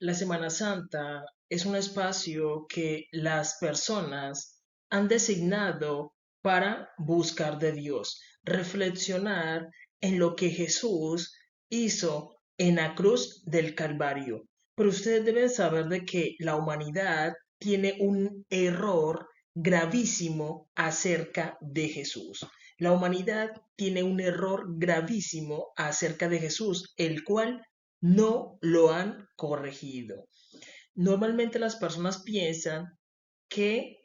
La Semana Santa es un espacio que las personas han designado para buscar de Dios, reflexionar en lo que Jesús hizo en la cruz del Calvario. Pero ustedes deben saber de que la humanidad tiene un error gravísimo acerca de Jesús. La humanidad tiene un error gravísimo acerca de Jesús, el cual no lo han corregido. Normalmente las personas piensan que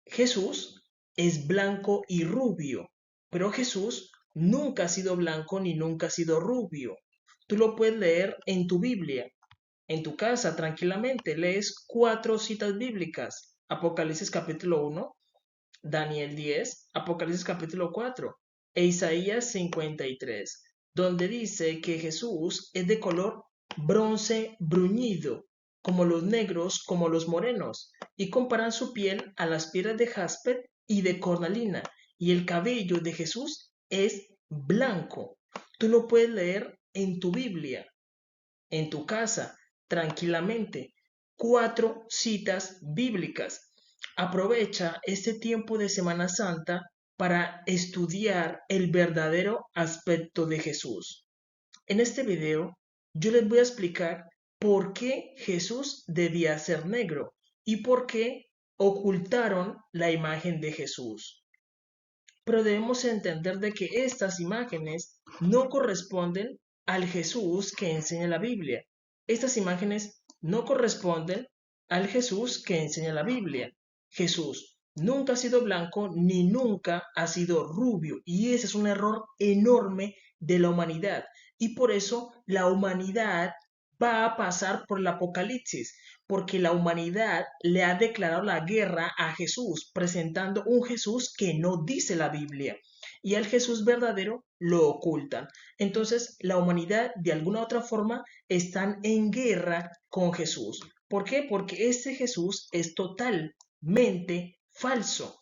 Jesús es blanco y rubio, pero Jesús nunca ha sido blanco ni nunca ha sido rubio. Tú lo puedes leer en tu Biblia, en tu casa, tranquilamente. Lees 4 citas bíblicas. Apocalipsis capítulo 1, Daniel 10, Apocalipsis capítulo 4 e Isaías 53, donde dice que Jesús es de color bronce bruñido, como los negros, como los morenos, y comparan su piel a las piedras de jaspe y de cornalina, y el cabello de Jesús es blanco. Tú lo puedes leer en tu Biblia, en tu casa, tranquilamente. 4 citas bíblicas. Aprovecha este tiempo de Semana Santa para estudiar el verdadero aspecto de Jesús. En este video yo les voy a explicar por qué Jesús debía ser negro y por qué ocultaron la imagen de Jesús. Pero debemos entender de que estas imágenes no corresponden al Jesús que enseña la Biblia. Estas imágenes no corresponden al Jesús que enseña la Biblia. Jesús nunca ha sido blanco ni nunca ha sido rubio, y ese es un error enorme de la humanidad, y por eso la humanidad va a pasar por el apocalipsis, porque la humanidad le ha declarado la guerra a Jesús, presentando un Jesús que no dice la Biblia, y al Jesús verdadero lo ocultan. Entonces, la humanidad de alguna u otra forma están en guerra con Jesús. ¿Por qué? Porque este Jesús es totalmente falso,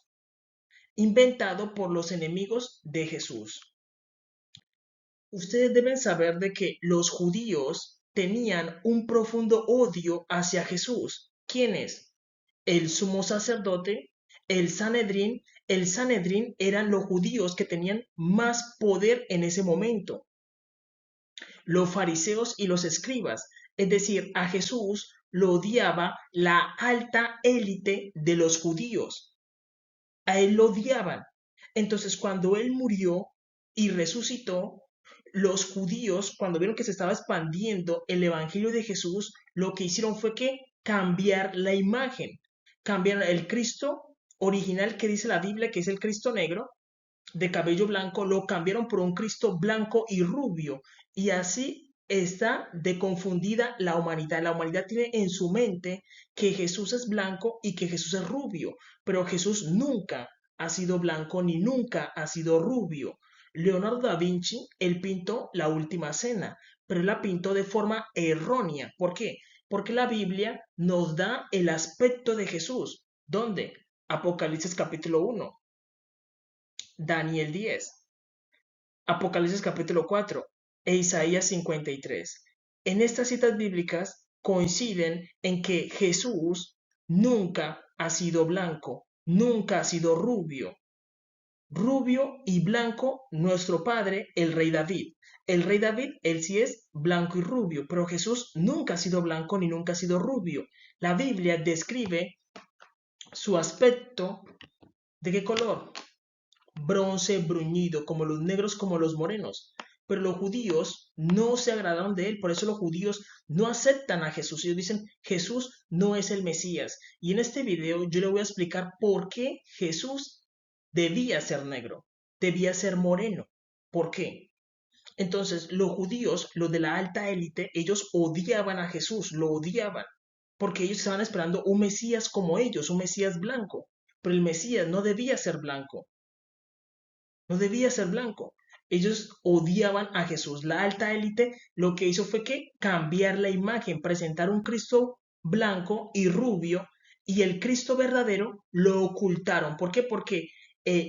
inventado por los enemigos de Jesús. Ustedes deben saber de que los judíos tenían un profundo odio hacia Jesús. ¿Quiénes? El sumo sacerdote, el Sanedrín. El Sanedrín eran los judíos que tenían más poder en ese momento. Los fariseos y los escribas. Es decir, a Jesús lo odiaba la alta élite de los judíos. A él lo odiaban. Entonces, cuando él murió y resucitó, los judíos, cuando vieron que se estaba expandiendo el evangelio de Jesús, lo que hicieron fue que cambiar la imagen, cambiar el Cristo original que dice la Biblia, que es el Cristo negro, de cabello blanco, lo cambiaron por un Cristo blanco y rubio, y así está de confundida la humanidad. La humanidad tiene en su mente que Jesús es blanco y que Jesús es rubio, pero Jesús nunca ha sido blanco ni nunca ha sido rubio. Leonardo da Vinci, él pintó la Última Cena, pero él la pintó de forma errónea. ¿Por qué? Porque la Biblia nos da el aspecto de Jesús. ¿Dónde? Apocalipsis capítulo 1, Daniel 10, Apocalipsis capítulo 4 e Isaías 53. En estas citas bíblicas coinciden en que Jesús nunca ha sido blanco, nunca ha sido rubio. Rubio y blanco, nuestro padre, el rey David. El rey David, él sí es blanco y rubio, pero Jesús nunca ha sido blanco ni nunca ha sido rubio. La Biblia describe su aspecto. ¿De qué color? Bronce bruñido, como los negros, como los morenos. Pero los judíos no se agradaron de él, por eso los judíos no aceptan a Jesús. Ellos dicen, Jesús no es el Mesías. Y en este video yo le voy a explicar por qué Jesús debía ser negro, debía ser moreno. ¿Por qué? Entonces, los judíos, los de la alta élite, ellos odiaban a Jesús, lo odiaban, porque ellos estaban esperando un Mesías como ellos, un Mesías blanco. Pero el Mesías no debía ser blanco, no debía ser blanco. Ellos odiaban a Jesús. La alta élite lo que hizo fue que cambiar la imagen, presentar un Cristo blanco y rubio, y el Cristo verdadero lo ocultaron. ¿Por qué? Porque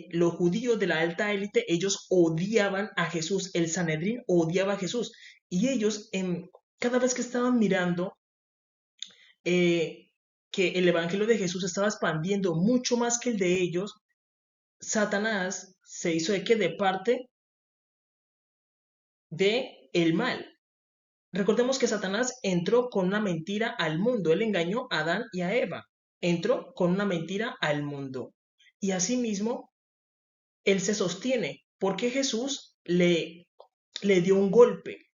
los judíos de la alta élite, ellos odiaban a Jesús. El Sanedrín odiaba a Jesús. Y ellos, cada vez que estaban mirando que el evangelio de Jesús estaba expandiendo mucho más que el de ellos, Satanás se hizo de parte de el mal. Recordemos que Satanás entró con una mentira al mundo. Él engañó a Adán y a Eva. Entró con una mentira al mundo. Y asimismo, él se sostiene porque Jesús le dio un golpe.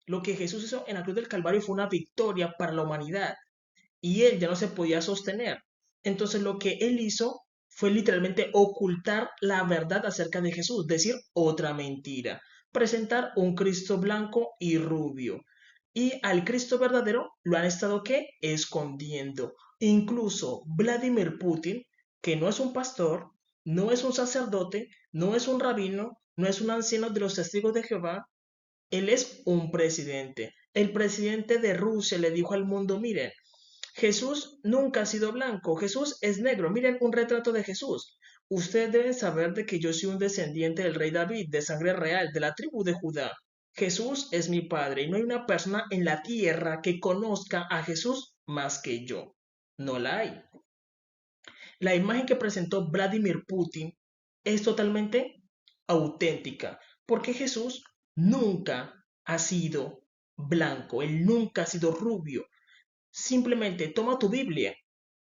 Lo que Jesús hizo en la cruz del Calvario fue una victoria para la humanidad. Y él ya no se podía sostener. Entonces lo que él hizo fue literalmente ocultar la verdad acerca de Jesús, decir otra mentira, presentar un Cristo blanco y rubio. Y al Cristo verdadero lo han estado ¿qué? Escondiendo. Incluso Vladimir Putin, que no es un pastor, no es un sacerdote, no es un rabino, no es un anciano de los testigos de Jehová, él es un presidente. El presidente de Rusia le dijo al mundo, miren, Jesús nunca ha sido blanco, Jesús es negro. Miren un retrato de Jesús. Ustedes deben saber de que yo soy un descendiente del rey David, de sangre real, de la tribu de Judá. Jesús es mi padre y no hay una persona en la tierra que conozca a Jesús más que yo. No la hay. La imagen que presentó Vladimir Putin es totalmente auténtica, porque Jesús nunca ha sido blanco, él nunca ha sido rubio. Simplemente toma tu Biblia,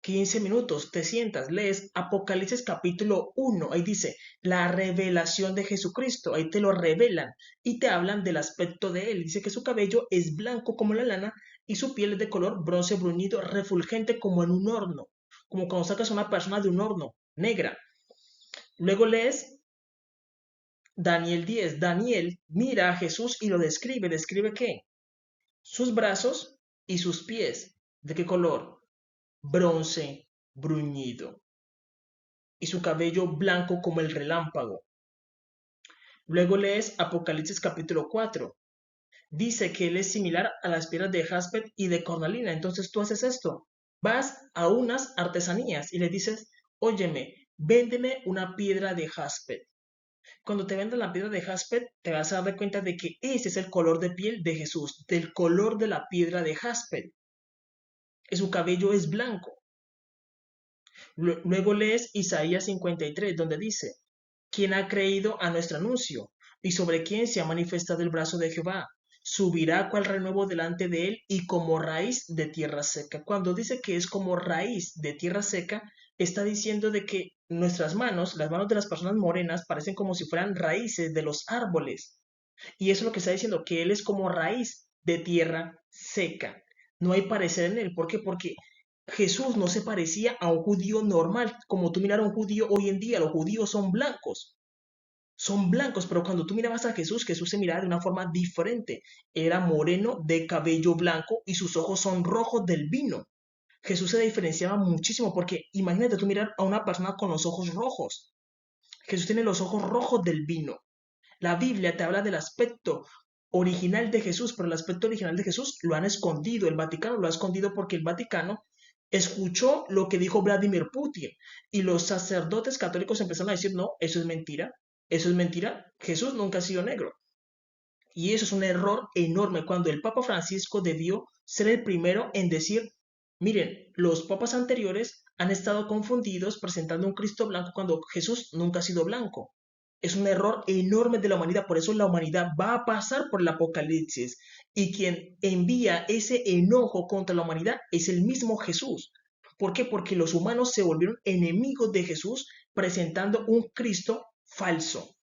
15 minutos, te sientas, lees Apocalipsis capítulo 1, ahí dice la revelación de Jesucristo, ahí te lo revelan y te hablan del aspecto de él. Dice que su cabello es blanco como la lana y su piel es de color bronce bruñido, refulgente como en un horno, como cuando sacas a una persona de un horno, negra. Luego lees Daniel 10. Daniel mira a Jesús y lo describe. ¿Describe qué? Sus brazos y sus pies. ¿De qué color? Bronce bruñido. Y su cabello blanco como el relámpago. Luego lees Apocalipsis capítulo 4. Dice que él es similar a las piedras de jaspe y de cornalina. Entonces tú haces esto. Vas a unas artesanías y le dices, óyeme, véndeme una piedra de jaspe. Cuando te vendan la piedra de jaspe, te vas a dar cuenta de que ese es el color de piel de Jesús, del color de la piedra de jaspe. Su cabello es blanco. Luego lees Isaías 53, donde dice, ¿quién ha creído a nuestro anuncio? ¿Y sobre quién se ha manifestado el brazo de Jehová? Subirá cual renuevo delante de él y como raíz de tierra seca. Cuando dice que es como raíz de tierra seca, está diciendo de que nuestras manos, las manos de las personas morenas, parecen como si fueran raíces de los árboles. Y eso es lo que está diciendo, que él es como raíz de tierra seca. No hay parecer en él. ¿Por qué? Porque Jesús no se parecía a un judío normal. Como tú miras a un judío hoy en día, los judíos son blancos. Son blancos, pero cuando tú mirabas a Jesús, Jesús se miraba de una forma diferente. Era moreno, de cabello blanco y sus ojos son rojos del vino. Jesús se diferenciaba muchísimo porque imagínate tú mirar a una persona con los ojos rojos. Jesús tiene los ojos rojos del vino. La Biblia te habla del aspecto original de Jesús, pero el aspecto original de Jesús lo han escondido. El Vaticano lo ha escondido porque el Vaticano escuchó lo que dijo Vladimir Putin y los sacerdotes católicos empezaron a decir, no, eso es mentira, eso es mentira, Jesús nunca ha sido negro. Y eso es un error enorme cuando el Papa Francisco debió ser el primero en decir, miren, los papas anteriores han estado confundidos presentando un Cristo blanco cuando Jesús nunca ha sido blanco. Es un error enorme de la humanidad, por eso la humanidad va a pasar por el Apocalipsis y quien envía ese enojo contra la humanidad es el mismo Jesús. ¿Por qué? Porque los humanos se volvieron enemigos de Jesús presentando un Cristo falso.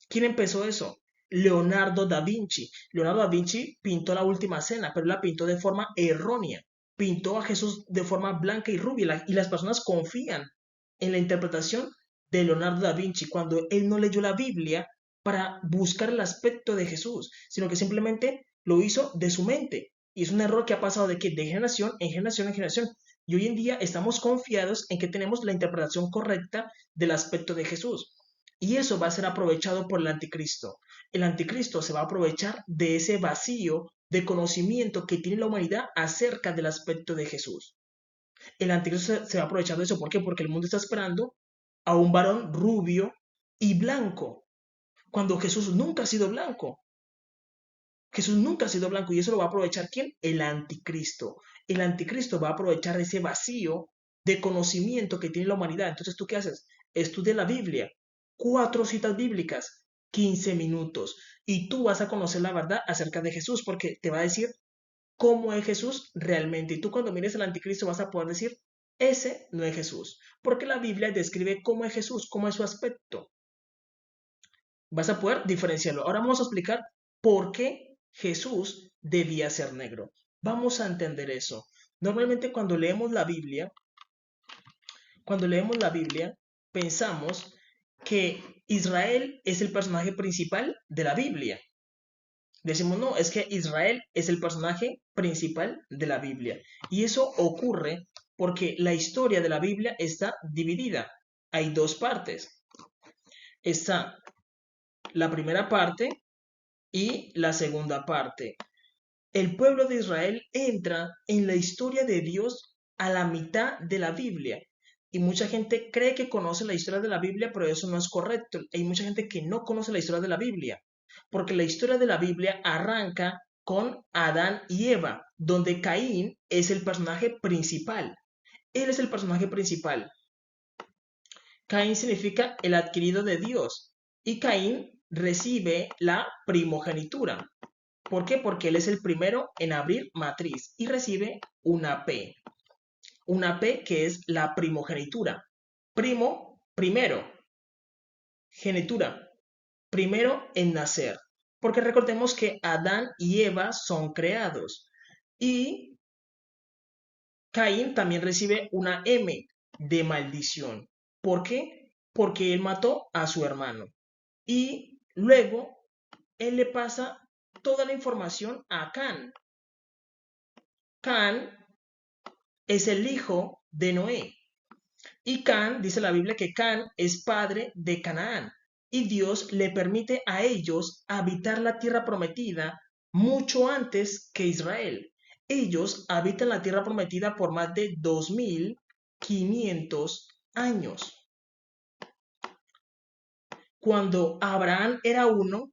¿Quién empezó eso? Leonardo da Vinci. Leonardo da Vinci pintó la Última Cena, pero la pintó de forma errónea. Pintó a Jesús de forma blanca y rubia y las personas confían en la interpretación de Leonardo da Vinci cuando él no leyó la Biblia para buscar el aspecto de Jesús, sino que simplemente lo hizo de su mente. Y es un error que ha pasado de generación en generación en generación. Y hoy en día estamos confiados en que tenemos la interpretación correcta del aspecto de Jesús. Y eso va a ser aprovechado por el anticristo. El anticristo se va a aprovechar de ese vacío de conocimiento que tiene la humanidad acerca del aspecto de Jesús. El anticristo se va a aprovechar de eso. ¿Por qué? Porque el mundo está esperando a un varón rubio y blanco, cuando Jesús nunca ha sido blanco. Jesús nunca ha sido blanco y eso lo va a aprovechar ¿quién? El anticristo. el anticristo va a aprovechar ese vacío de conocimiento que tiene la humanidad. Entonces, ¿tú qué haces? Estudia la Biblia, 4 citas bíblicas, 15 minutos, y tú vas a conocer la verdad acerca de Jesús, porque te va a decir cómo es Jesús realmente. Y tú cuando mires al anticristo vas a poder decir, ese no es Jesús, porque la Biblia describe cómo es Jesús, cómo es su aspecto. Vas a poder diferenciarlo. Ahora vamos a explicar por qué Jesús debía ser negro. Vamos a entender eso. Normalmente cuando leemos la Biblia, pensamos que Israel es el personaje principal de la Biblia. Decimos, no, es que Israel es el personaje principal de la Biblia. Y eso ocurre porque la historia de la Biblia está dividida. Hay 2 partes. Está la primera parte y la segunda parte. El pueblo de Israel entra en la historia de Dios a la mitad de la Biblia. Y mucha gente cree que conoce la historia de la Biblia, pero eso no es correcto. Hay mucha gente que no conoce la historia de la Biblia, porque la historia de la Biblia arranca con Adán y Eva, donde Caín es el personaje principal. Él es el personaje principal. Caín significa el adquirido de Dios y Caín recibe la primogenitura. ¿Por qué? Porque él es el primero en abrir matriz y recibe una P. Una P que es la primogenitura. Primo, primero. Genitura, primero en nacer. Porque recordemos que Adán y Eva son creados. Y Caín también recibe una M de maldición. ¿Por qué? Porque él mató a su hermano. Y luego él le pasa toda la información a Can. Can es el hijo de Noé. Y Can, dice la Biblia que Can es padre de Canaán. Y Dios le permite a ellos habitar la tierra prometida mucho antes que Israel. Ellos habitan la tierra prometida por más de 2500 años. Cuando Abraham era uno,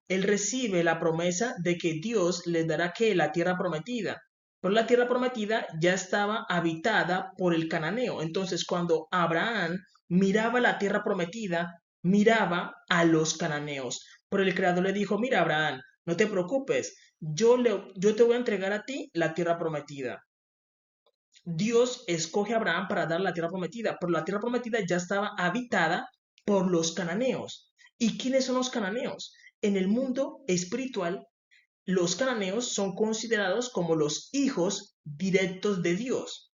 él recibe la promesa de que Dios les dará que la tierra prometida. Pero la tierra prometida ya estaba habitada por el cananeo. Entonces, cuando Abraham miraba la tierra prometida, miraba a los cananeos. Pero el Creador le dijo, mira, Abraham, no te preocupes, yo te voy a entregar a ti la tierra prometida. Dios escoge a Abraham para dar la tierra prometida, pero la tierra prometida ya estaba habitada por los cananeos. ¿Y quiénes son los cananeos? En el mundo espiritual, los cananeos son considerados como los hijos directos de Dios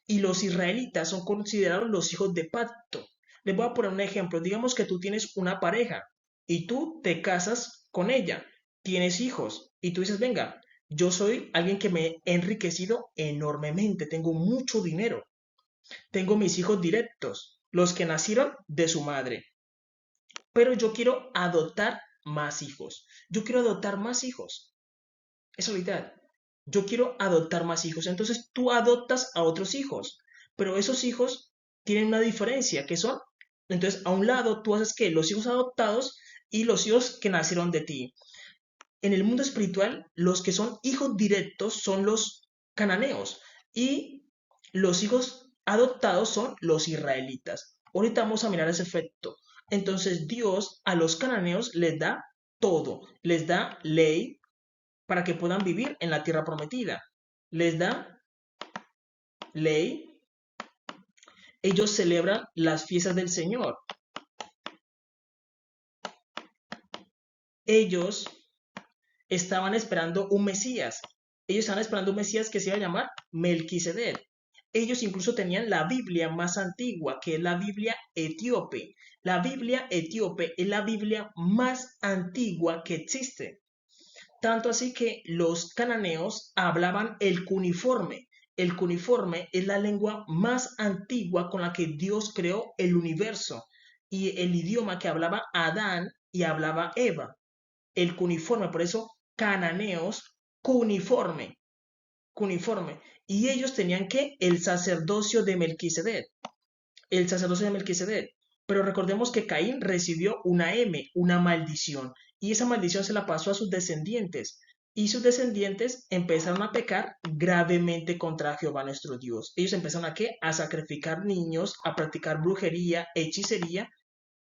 y los israelitas son considerados los hijos de pacto. Les voy a poner un ejemplo. Digamos que tú tienes una pareja y tú te casas con ella, tienes hijos y tú dices, venga, yo soy alguien que me he enriquecido enormemente, tengo mucho dinero, tengo mis hijos directos, los que nacieron de su madre, pero yo quiero adoptar más hijos. Yo quiero adoptar más hijos. Es realidad. Yo quiero adoptar más hijos. Entonces tú adoptas a otros hijos, pero esos hijos tienen una diferencia que son, entonces a un lado tú haces que los hijos adoptados y los hijos que nacieron de ti. En el mundo espiritual, los que son hijos directos son los cananeos y los hijos adoptados son los israelitas. Ahorita vamos a mirar ese efecto. Entonces Dios a los cananeos les da todo, les da ley para que puedan vivir en la tierra prometida, les da ley, ellos celebran las fiestas del Señor, ellos estaban esperando un Mesías. Ellos estaban esperando un Mesías que se iba a llamar Melquisedec. Ellos incluso tenían la Biblia más antigua, que es la Biblia etíope. La Biblia etíope es la Biblia más antigua que existe. Tanto así que los cananeos hablaban el cuneiforme. El cuneiforme es la lengua más antigua con la que Dios creó el universo y el idioma que hablaba Adán y hablaba Eva. El cuneiforme, por eso cananeos, cuneiforme, cuneiforme. Y ellos tenían que el sacerdocio de Melquisedec, el sacerdocio de Melquisedec. Pero recordemos que Caín recibió una M, una maldición, y esa maldición se la pasó a sus descendientes. y sus descendientes empezaron a pecar gravemente contra Jehová nuestro Dios. Ellos empezaron a ¿qué? A sacrificar niños, a practicar brujería, hechicería,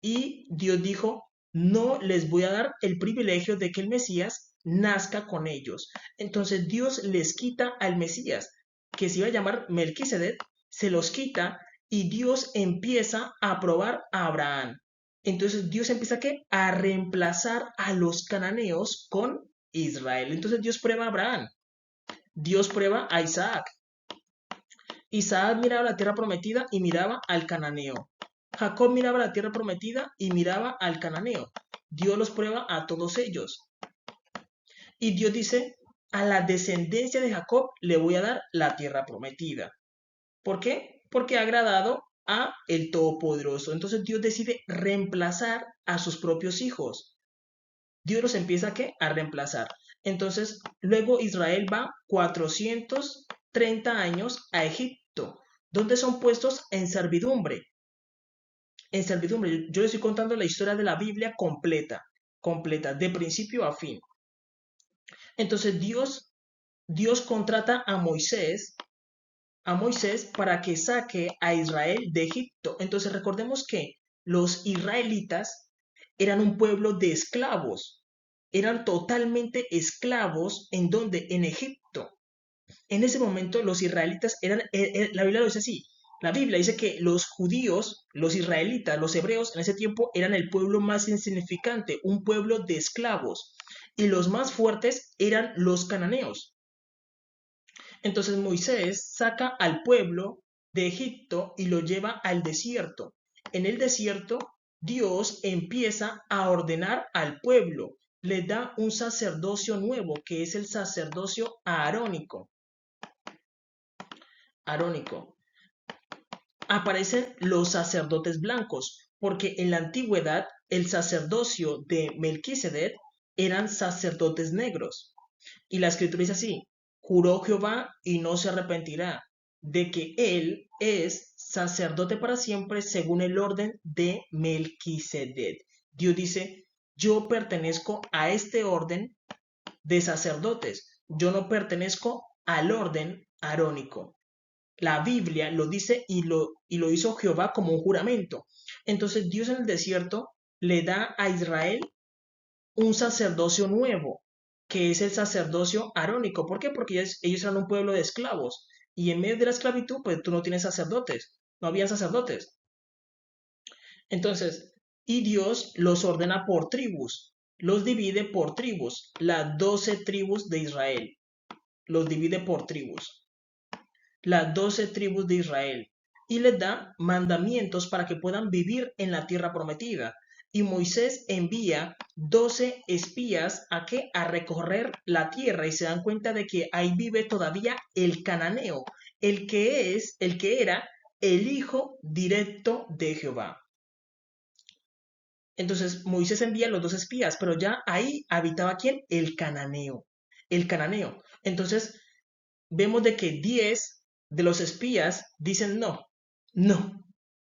y Dios dijo, no les voy a dar el privilegio de que el Mesías nazca con ellos. Entonces Dios les quita al Mesías, que se iba a llamar Melquisedec, se los quita y Dios empieza a probar a Abraham. Entonces Dios empieza ¿qué? A reemplazar a los cananeos con Israel. Entonces Dios prueba a Abraham, Dios prueba a Isaac. Isaac miraba la tierra prometida y miraba al cananeo. Jacob miraba la tierra prometida y miraba al cananeo. Dios los prueba a todos ellos. Y Dios dice, a la descendencia de Jacob le voy a dar la tierra prometida. ¿Por qué? Porque ha agradado a el Todopoderoso. Entonces Dios decide reemplazar a sus propios hijos. Dios los empieza ¿qué? A reemplazar. Entonces, luego Israel va 430 años a Egipto, donde son puestos en servidumbre. En servidumbre, yo les estoy contando la historia de la Biblia completa, completa, de principio a fin. Entonces Dios contrata a Moisés para que saque a Israel de Egipto. Entonces recordemos que los israelitas eran un pueblo de esclavos, eran totalmente esclavos en donde en Egipto. En ese momento los israelitas eran, la Biblia lo dice así, la Biblia dice que los judíos, los israelitas, los hebreos en ese tiempo eran el pueblo más insignificante, un pueblo de esclavos, y los más fuertes eran los cananeos. Entonces Moisés saca al pueblo de Egipto y lo lleva al desierto. En el desierto, Dios empieza a ordenar al pueblo, le da un sacerdocio nuevo, que es el sacerdocio arónico. Aparecen los sacerdotes blancos, porque en la antigüedad el sacerdocio de Melquisedec eran sacerdotes negros. Y la escritura dice así, juró Jehová y no se arrepentirá de que él es sacerdote para siempre según el orden de Melquisedec. Dios dice, yo pertenezco a este orden de sacerdotes, yo no pertenezco al orden arónico. La Biblia lo dice y lo hizo Jehová como un juramento. Entonces Dios en el desierto le da a Israel un sacerdocio nuevo, que es el sacerdocio arónico. ¿Por qué? Porque ellos eran un pueblo de esclavos. Y en medio de la esclavitud, pues tú no tienes sacerdotes. No había sacerdotes. Entonces, y Dios los ordena por tribus. Los divide por tribus. Las 12 tribus de Israel. Los divide por tribus. Las 12 tribus de Israel. Y les da mandamientos para que puedan vivir en la tierra prometida. Y Moisés envía 12 espías a recorrer la tierra y se dan cuenta de que ahí vive todavía el cananeo, el que era el hijo directo de Jehová. Entonces Moisés envía los 2 espías, pero ya ahí habitaba ¿quién? El cananeo. El cananeo. Entonces vemos de que 10 de los espías dicen no,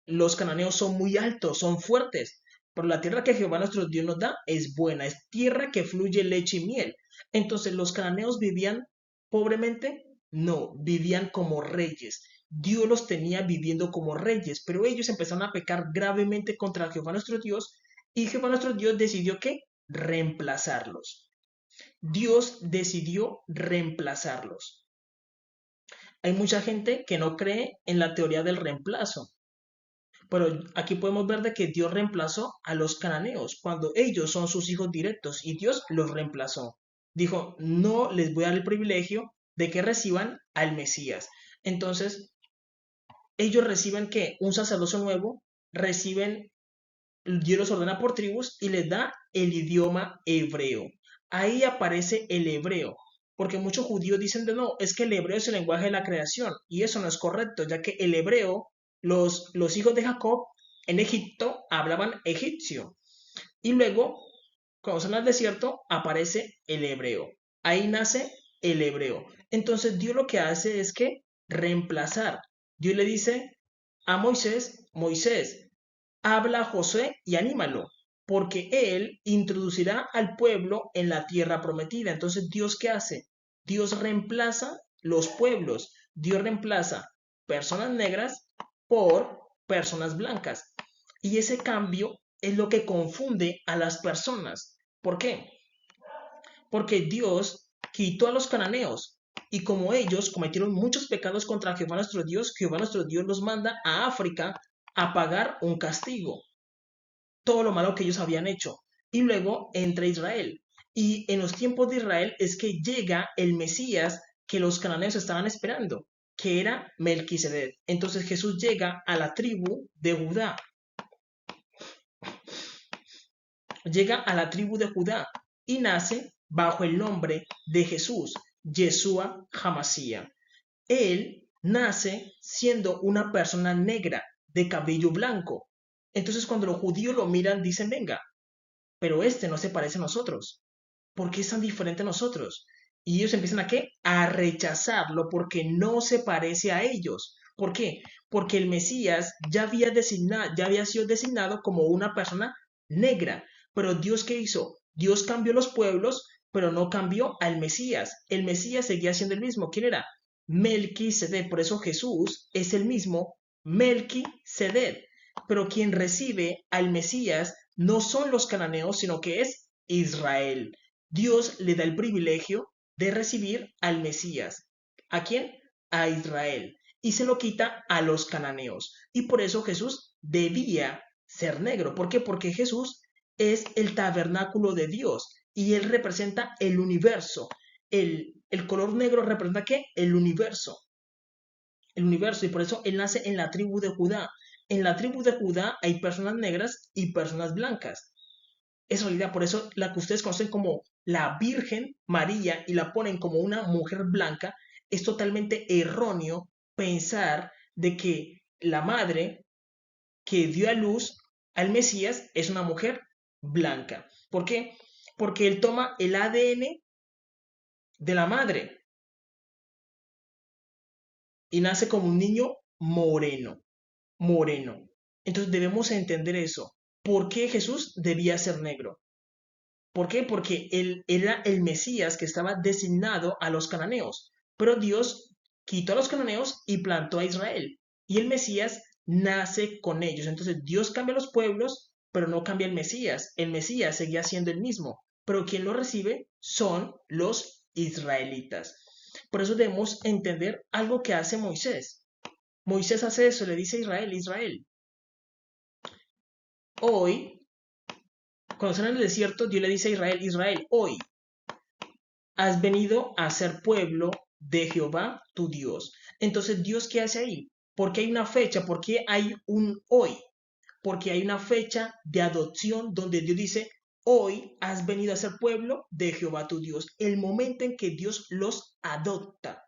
los cananeos son muy altos, son fuertes, pero la tierra que Jehová nuestro Dios nos da es buena, es tierra que fluye leche y miel. Entonces los cananeos vivían pobremente, no, vivían como reyes. Dios los tenía viviendo como reyes, pero ellos empezaron a pecar gravemente contra Jehová nuestro Dios y Jehová nuestro Dios decidió que reemplazarlos. Dios decidió reemplazarlos. Hay mucha gente que no cree en la teoría del reemplazo, pero aquí podemos ver de que Dios reemplazó a los cananeos cuando ellos son sus hijos directos y Dios los reemplazó. Dijo, no les voy a dar el privilegio de que reciban al Mesías. Entonces, ellos reciben que un sacerdocio nuevo, reciben, Dios los ordena por tribus y les da el idioma hebreo. Ahí aparece el hebreo, porque muchos judíos dicen de no, es que el hebreo es el lenguaje de la creación, y eso no es correcto, ya que el hebreo, los hijos de Jacob en Egipto hablaban egipcio, y luego, cuando son al desierto, aparece el hebreo. Ahí nace el hebreo. Entonces Dios lo que hace es que reemplazar. Dios le dice a Moisés, Moisés, habla a Josué y anímalo. porque Él introducirá al pueblo en la tierra prometida. Entonces, ¿Dios qué hace? Dios reemplaza los pueblos. Dios reemplaza personas negras por personas blancas. Y ese cambio es lo que confunde a las personas. ¿Por qué? Porque Dios quitó a los cananeos y como ellos cometieron muchos pecados contra Jehová nuestro Dios los manda a África a pagar un castigo, todo lo malo que ellos habían hecho. Y luego entra Israel. Y en los tiempos de Israel es que llega el Mesías que los cananeos estaban esperando, que era Melquisedec. Entonces Jesús llega a la tribu de Judá, llega a la tribu de Judá y nace bajo el nombre de Jesús, Yeshua Hamashiach. Él nace siendo una persona negra, de cabello blanco. Entonces cuando los judíos lo miran, dicen, venga, pero este no se parece a nosotros. ¿Por qué es tan diferente a nosotros? Y ellos empiezan a qué? A rechazarlo porque no se parece a ellos. ¿Por qué? Porque el Mesías ya había sido designado como una persona negra. Pero Dios, ¿qué hizo? Dios cambió los pueblos, pero no cambió al Mesías. El Mesías seguía siendo el mismo. ¿Quién era? Melquisedec. Por eso Jesús es el mismo Melquisedec. Pero quien recibe al Mesías no son los cananeos, sino que es Israel. Dios le da el privilegio de recibir al Mesías. ¿A quién? A Israel. Y se lo quita a los cananeos. Y por eso Jesús debía ser negro. ¿Por qué? Porque Jesús es el tabernáculo de Dios y él representa el universo. El color negro representa ¿qué? El universo. El universo. Y por eso él nace en la tribu de Judá. En la tribu de Judá hay personas negras y personas blancas. Es realidad, por eso la que ustedes conocen como la Virgen María y la ponen como una mujer blanca, es totalmente erróneo pensar de que la madre que dio a luz al Mesías es una mujer blanca. ¿Por qué? Porque él toma el ADN de la madre y nace como un niño moreno, moreno. Entonces debemos entender eso. ¿Por qué Jesús debía ser negro? ¿Por qué? Porque él era el Mesías que estaba designado a los cananeos. Pero Dios quitó a los cananeos y plantó a Israel. Y el Mesías nace con ellos. Entonces Dios cambia los pueblos, pero no cambia el Mesías. El Mesías seguía siendo el mismo. Pero quien lo recibe son los israelitas. Por eso debemos entender algo que hace Moisés. Moisés hace eso, le dice a Israel, Israel, hoy, cuando están en el desierto, Dios le dice a Israel, Israel, hoy has venido a ser pueblo de Jehová tu Dios. Entonces, ¿Dios qué hace ahí? Porque hay una fecha, porque hay un hoy, porque hay una fecha de adopción donde Dios dice, hoy has venido a ser pueblo de Jehová tu Dios. El momento en que Dios los adopta.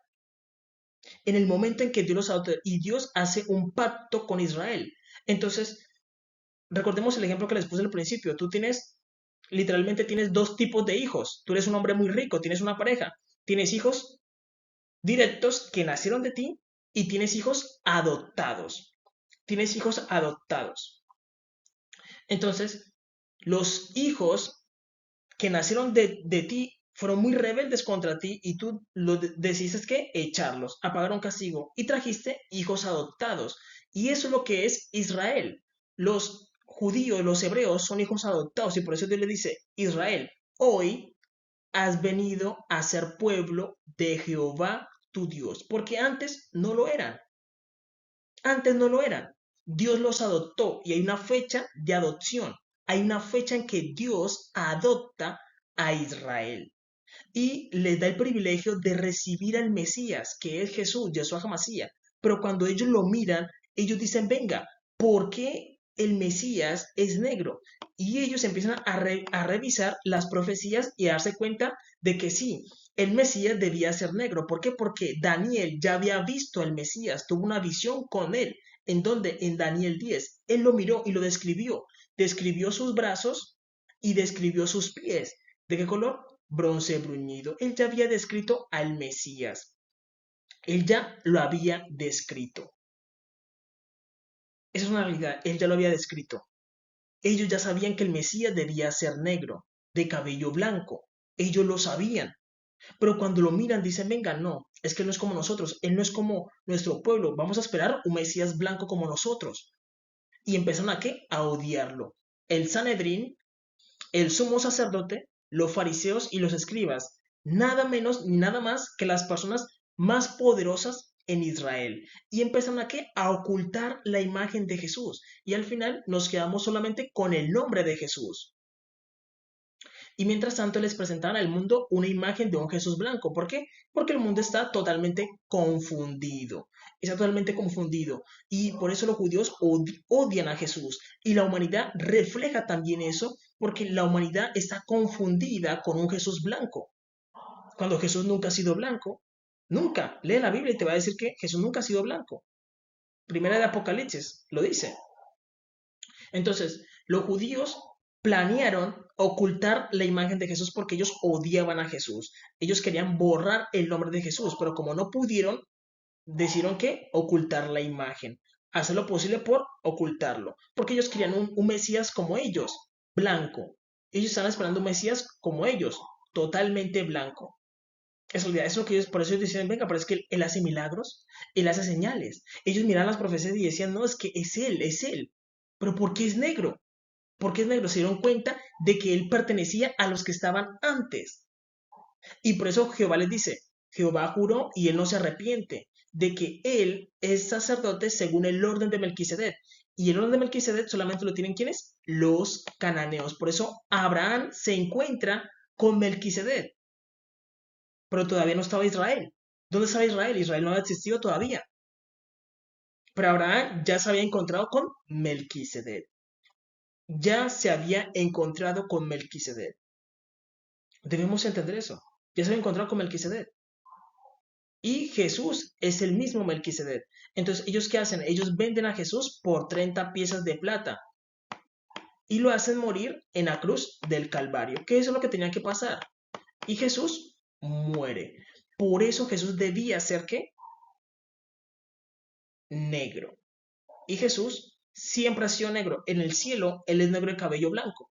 En el momento en que Dios los adopta y Dios hace un pacto con Israel. Entonces, recordemos el ejemplo que les puse al principio. Tú literalmente tienes dos tipos de hijos. Tú eres un hombre muy rico, tienes una pareja, tienes hijos directos que nacieron de ti y tienes hijos adoptados. Tienes hijos adoptados. Entonces, los hijos que nacieron de ti fueron muy rebeldes contra ti y tú decidiste que echarlos, a pagar un castigo y trajiste hijos adoptados. Y eso es lo que es Israel. Los judíos, los hebreos son hijos adoptados y por eso Dios le dice, Israel, hoy has venido a ser pueblo de Jehová tu Dios, porque antes no lo eran, antes no lo eran. Dios los adoptó y hay una fecha de adopción, hay una fecha en que Dios adopta a Israel y les da el privilegio de recibir al Mesías, que es Jesús, Yeshua HaMashiach. Pero cuando ellos lo miran, ellos dicen, venga, ¿por qué el Mesías es negro? Y ellos empiezan a revisar las profecías y a darse cuenta de que sí, el Mesías debía ser negro. ¿Por qué? Porque Daniel ya había visto al Mesías, tuvo una visión con él. ¿En donde? En Daniel 10. Él lo miró y lo describió. Describió sus brazos y describió sus pies. ¿De qué color? Bronce bruñido. Él ya había descrito al Mesías. Él ya lo había descrito. Esa es una realidad. Él ya lo había descrito. Ellos ya sabían que el Mesías debía ser negro, de cabello blanco. Ellos lo sabían. Pero cuando lo miran dicen, venga, no, es que él no es como nosotros, él no es como nuestro pueblo, vamos a esperar un Mesías blanco como nosotros. Y empezaron a qué? A odiarlo. El Sanedrín, el sumo sacerdote, los fariseos y los escribas, nada menos ni nada más que las personas más poderosas en Israel. Y empezaron a qué? A ocultar la imagen de Jesús. Y al final nos quedamos solamente con el nombre de Jesús. Y mientras tanto les presentaban al mundo una imagen de un Jesús blanco. ¿Por qué? Porque el mundo está totalmente confundido. Está totalmente confundido. Y por eso los judíos odian a Jesús. Y la humanidad refleja también eso, porque la humanidad está confundida con un Jesús blanco. Cuando Jesús nunca ha sido blanco. Nunca. Lee la Biblia y te va a decir que Jesús nunca ha sido blanco. Primera de Apocalipsis lo dice. Entonces, los judíos planearon ocultar la imagen de Jesús porque ellos odiaban a Jesús. Ellos querían borrar el nombre de Jesús, pero como no pudieron, decidieron que ocultar la imagen. Hacer lo posible por ocultarlo. Porque ellos querían un Mesías como ellos, blanco. Ellos estaban esperando un Mesías como ellos, totalmente blanco. Es lo que ellos, por eso ellos decían, venga, pero es que él hace milagros, él hace señales. Ellos miraban las profecías y decían, no, es que es él, es él. Pero ¿por qué es negro? Porque es negro, se dieron cuenta de que él pertenecía a los que estaban antes. Y por eso Jehová les dice, Jehová juró y él no se arrepiente de que él es sacerdote según el orden de Melquisedec. Y el orden de Melquisedec solamente lo tienen quienes? Los cananeos. Por eso Abraham se encuentra con Melquisedec, pero todavía no estaba Israel. ¿Dónde estaba Israel? Israel no había existido todavía. Pero Abraham ya se había encontrado con Melquisedec. Ya se había encontrado con Melquisedec. Debemos entender eso. Ya se había encontrado con Melquisedec. Y Jesús es el mismo Melquisedec. Entonces, ¿ellos qué hacen? Ellos venden a Jesús por 30 piezas de plata y lo hacen morir en la cruz del Calvario. ¿Qué es lo que tenía que pasar? Y Jesús muere. Por eso Jesús debía ser ¿qué? Negro. Y Jesús siempre ha sido negro. En el cielo, Él es negro de cabello blanco.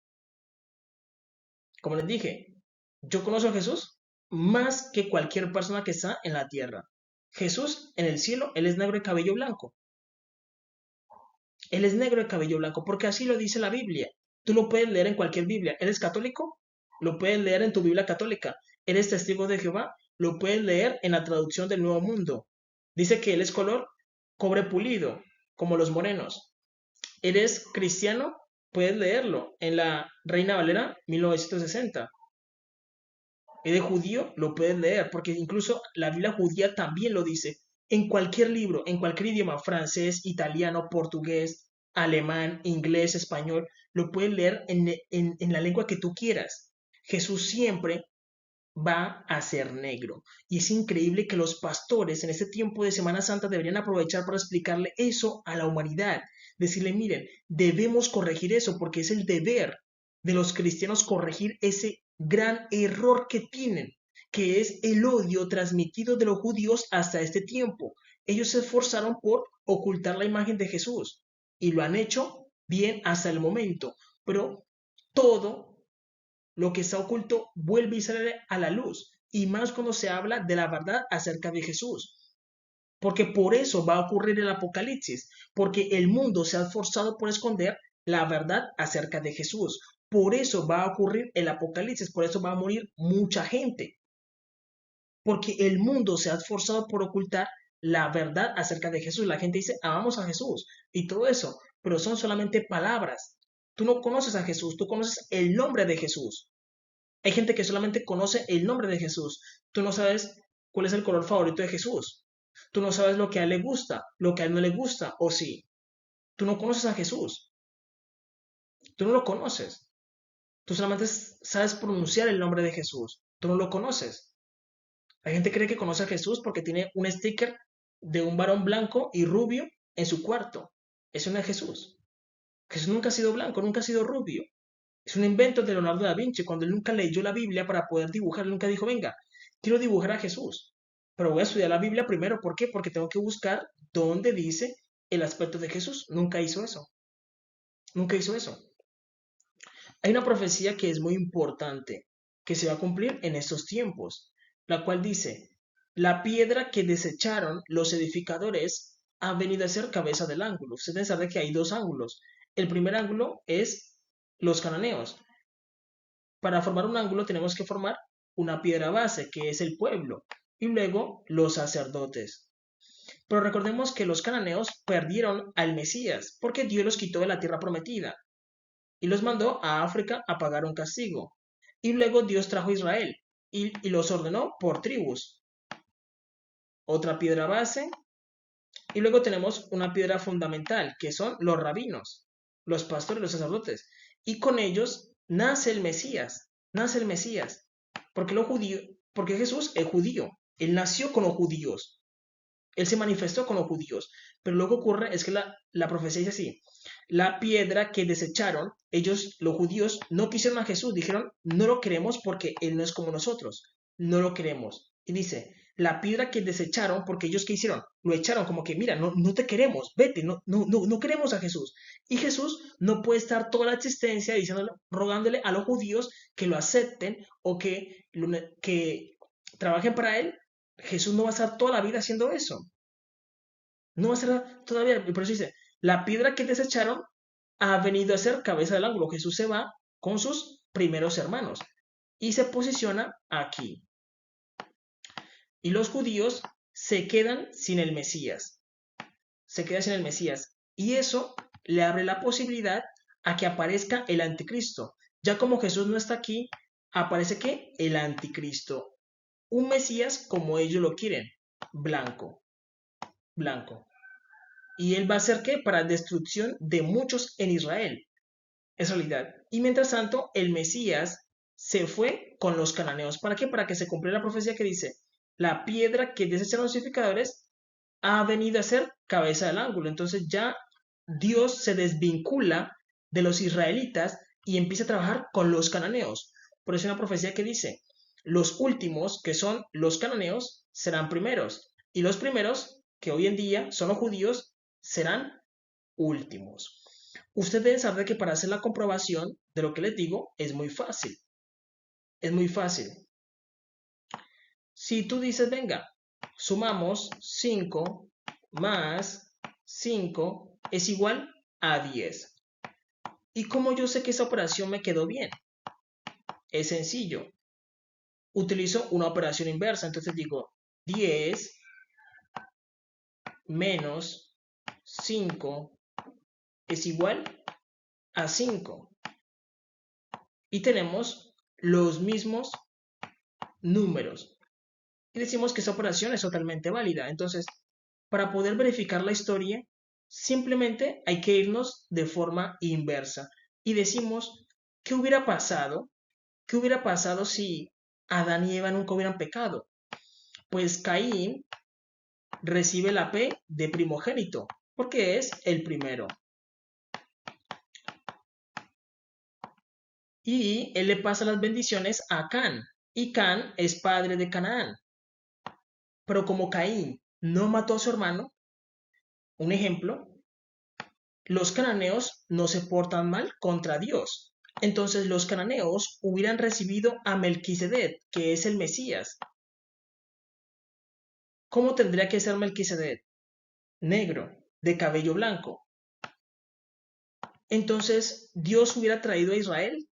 Como les dije, yo conozco a Jesús más que cualquier persona que está en la tierra. Jesús en el cielo, Él es negro de cabello blanco. Él es negro de cabello blanco, porque así lo dice la Biblia. Tú lo puedes leer en cualquier Biblia. ¿Eres católico? Lo puedes leer en tu Biblia católica. ¿Eres testigo de Jehová? Lo puedes leer en la traducción del Nuevo Mundo. Dice que Él es color cobre pulido, como los morenos. ¿Eres cristiano? Puedes leerlo en la Reina Valera 1960. ¿Eres judío? Lo puedes leer, porque incluso la Biblia judía también lo dice. En cualquier libro, en cualquier idioma, francés, italiano, portugués, alemán, inglés, español, lo puedes leer en la lengua que tú quieras. Jesús siempre va a ser negro. Y es increíble que los pastores en este tiempo de Semana Santa deberían aprovechar para explicarle eso a la humanidad. Decirle, miren, debemos corregir eso porque es el deber de los cristianos corregir ese gran error que tienen, que es el odio transmitido de los judíos hasta este tiempo. Ellos se esforzaron por ocultar la imagen de Jesús y lo han hecho bien hasta el momento, pero todo lo que está oculto vuelve y sale a la luz, y más cuando se habla de la verdad acerca de Jesús. Porque por eso va a ocurrir el Apocalipsis, porque el mundo se ha esforzado por esconder la verdad acerca de Jesús. Por eso va a ocurrir el Apocalipsis, por eso va a morir mucha gente, porque el mundo se ha esforzado por ocultar la verdad acerca de Jesús. La gente dice, amamos a Jesús y todo eso, pero son solamente palabras. Tú no conoces a Jesús, tú conoces el nombre de Jesús. Hay gente que solamente conoce el nombre de Jesús. Tú no sabes cuál es el color favorito de Jesús. Tú no sabes lo que a él le gusta, lo que a él no le gusta, o sí. Tú no conoces a Jesús. Tú no lo conoces. Tú solamente sabes pronunciar el nombre de Jesús. Tú no lo conoces. La gente cree que conoce a Jesús porque tiene un sticker de un varón blanco y rubio en su cuarto. Eso no es Jesús. Jesús nunca ha sido blanco, nunca ha sido rubio. Es un invento de Leonardo da Vinci. Cuando él nunca leyó la Biblia para poder dibujar, él nunca dijo, venga, quiero dibujar a Jesús. Pero voy a estudiar la Biblia primero. ¿Por qué? Porque tengo que buscar dónde dice el aspecto de Jesús. Nunca hizo eso. Nunca hizo eso. Hay una profecía que es muy importante, que se va a cumplir en estos tiempos, la cual dice, la piedra que desecharon los edificadores ha venido a ser cabeza del ángulo. Ustedes saben que hay dos ángulos. El primer ángulo es los cananeos. Para formar un ángulo tenemos que formar una piedra base, que es el pueblo, y luego los sacerdotes. Pero recordemos que los cananeos perdieron al Mesías, porque Dios los quitó de la tierra prometida y los mandó a África a pagar un castigo. Y luego Dios trajo a Israel y los ordenó por tribus. Otra piedra base. Y luego tenemos una piedra fundamental, que son los rabinos, los pastores, los sacerdotes. Y con ellos nace el Mesías. Nace el Mesías. Porque, porque Jesús es judío. Él nació con los judíos. Él se manifestó con los judíos. Pero lo que ocurre es que la profecía dice así. La piedra que desecharon, ellos, los judíos, no quisieron a Jesús. Dijeron, no lo queremos porque Él no es como nosotros. No lo queremos. Y dice, la piedra que desecharon, porque ellos ¿qué hicieron? Lo echaron como que, mira, no te queremos, vete, no queremos a Jesús. Y Jesús no puede estar toda la existencia diciéndole, rogándole a los judíos que lo acepten o que trabajen para Él. Jesús no va a estar toda la vida haciendo eso. No va a ser todavía, y por eso dice, la piedra que desecharon ha venido a ser cabeza del ángulo. Jesús se va con sus primeros hermanos y se posiciona aquí. Y los judíos se quedan sin el Mesías. Se quedan sin el Mesías. Y eso le abre la posibilidad a que aparezca el anticristo. Ya como Jesús no está aquí, aparece que el anticristo. Un Mesías como ellos lo quieren. Blanco. Blanco. Y él va a ser ¿qué? Para destrucción de muchos en Israel. Es realidad. Y mientras tanto, el Mesías se fue con los cananeos. ¿Para qué? Para que se cumpla la profecía que dice, la piedra que desecharon los edificadores ha venido a ser cabeza del ángulo. Entonces ya Dios se desvincula de los israelitas y empieza a trabajar con los cananeos. Por eso hay una profecía que dice, los últimos, que son los cananeos, serán primeros. Y los primeros, que hoy en día son los judíos, serán últimos. Ustedes saben que para hacer la comprobación de lo que les digo es muy fácil. Es muy fácil. Si tú dices, venga, sumamos 5 más 5 es igual a 10. ¿Y cómo yo sé que esa operación me quedó bien? Es sencillo. Utilizo una operación inversa. Entonces digo 10 menos 5 es igual a 5. Y tenemos los mismos números. Y decimos que esa operación es totalmente válida. Entonces, para poder verificar la historia, simplemente hay que irnos de forma inversa. Y decimos, ¿qué hubiera pasado? ¿Qué hubiera pasado si Adán y Eva nunca hubieran pecado? Pues Caín recibe la P de primogénito, porque es el primero. Y él le pasa las bendiciones a Can. Y Can es padre de Canaán. Pero como Caín no mató a su hermano, un ejemplo, los cananeos no se portan mal contra Dios. Entonces los cananeos hubieran recibido a Melquisedec, que es el Mesías. ¿Cómo tendría que ser Melquisedec? Negro, de cabello blanco. Entonces, ¿Dios hubiera traído a Israel?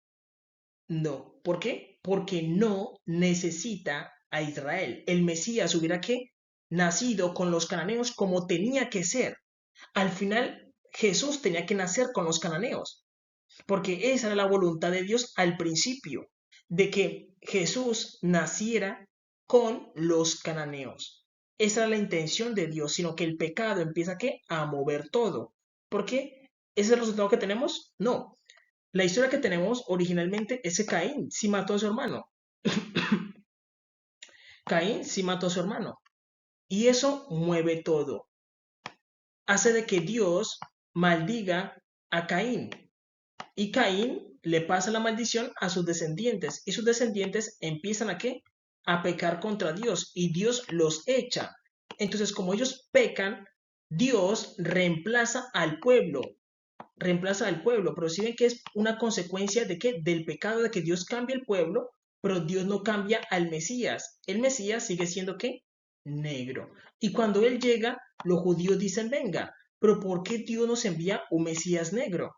No. ¿Por qué? Porque no necesita a Israel. El Mesías hubiera que nacido con los cananeos como tenía que ser. Al final, Jesús tenía que nacer con los cananeos, porque esa era la voluntad de Dios al principio, de que Jesús naciera con los cananeos. Esa era la intención de Dios, sino que el pecado empieza a mover todo. ¿Por qué? ¿Ese es el resultado que tenemos? No. La historia que tenemos originalmente es que Caín sí mató a su hermano. Caín sí mató a su hermano. Y eso mueve todo. Hace de que Dios maldiga a Caín. Y Caín le pasa la maldición a sus descendientes. Y sus descendientes empiezan a ¿qué? A pecar contra Dios. Y Dios los echa. Entonces, como ellos pecan, Dios reemplaza al pueblo reemplaza al pueblo, pero si ven que es una consecuencia de qué, del pecado, de que Dios cambia el pueblo, pero Dios no cambia al Mesías. El Mesías sigue siendo qué, negro. Y cuando él llega, los judíos dicen, venga, pero ¿por qué Dios nos envía un Mesías negro?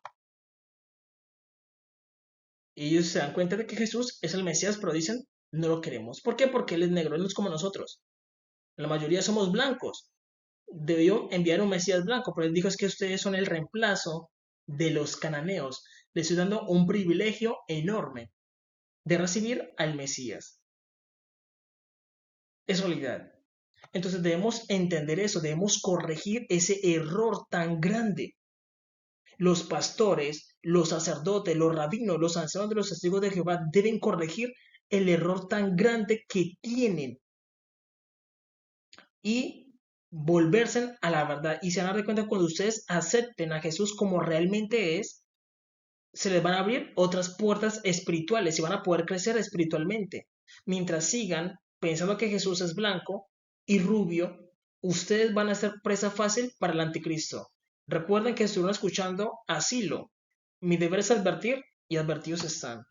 Y ellos se dan cuenta de que Jesús es el Mesías, pero dicen, no lo queremos. ¿Por qué? Porque él es negro, él no es como nosotros. La mayoría somos blancos. Debió enviar un Mesías blanco, pero él dijo es que ustedes son el reemplazo de los cananeos. Les estoy dando un privilegio enorme de recibir al Mesías. Es realidad. Entonces debemos entender eso, debemos corregir ese error tan grande. Los pastores, los sacerdotes, los rabinos, los ancianos de los testigos de Jehová deben corregir el error tan grande que tienen y volverse a la verdad. Y se van a dar cuenta cuando ustedes acepten a Jesús como realmente es, se les van a abrir otras puertas espirituales y van a poder crecer espiritualmente. Mientras sigan pensando que Jesús es blanco y rubio, ustedes van a ser presa fácil para el anticristo. Recuerden que estuvieron escuchando Asilo. Mi deber es advertir y advertidos están.